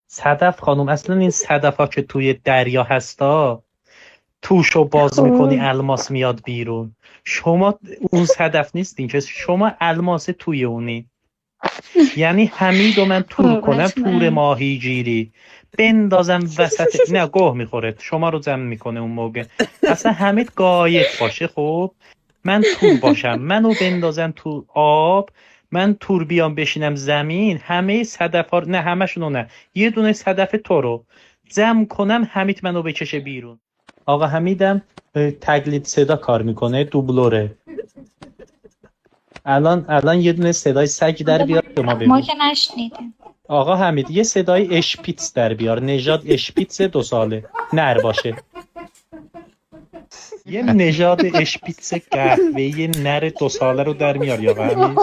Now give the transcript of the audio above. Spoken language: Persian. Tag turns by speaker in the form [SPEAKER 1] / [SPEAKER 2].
[SPEAKER 1] صدف خانم، اصلا این صدفا که توی دریا هستا توشو باز میکنی الماس میاد بیرون. شما اون صدف نیستین که، شما الماس توی اونی. یعنی حمید و من تور کنم، تور ماهیگیری بندازم وسط، نه گوه میخوره شما رو جمع میکنه اون موقع. اصلا حمید قایق باشه، خب من تور باشم، منو بندازن تو آب، من تور بیام بشینم زمین، همه صدف ها، نه همشونو نه، یه دونه صدف تو رو جمع کنم، حمید منو بکشه بیرون. آقا حمیدم تقلید صدا کار میکنه، دوبلوره. الان یه دونه صدای سگ در بیار به ما
[SPEAKER 2] ما
[SPEAKER 1] بگو.
[SPEAKER 2] که نشنیدیم.
[SPEAKER 1] آقا حمید یه صدای اشپیتز در بیار، نژاد اشپیتز 2 ساله، نر باشه. یه نژاد اشپیتز قهوه‌ای نر 2 ساله رو در میار یا حمید.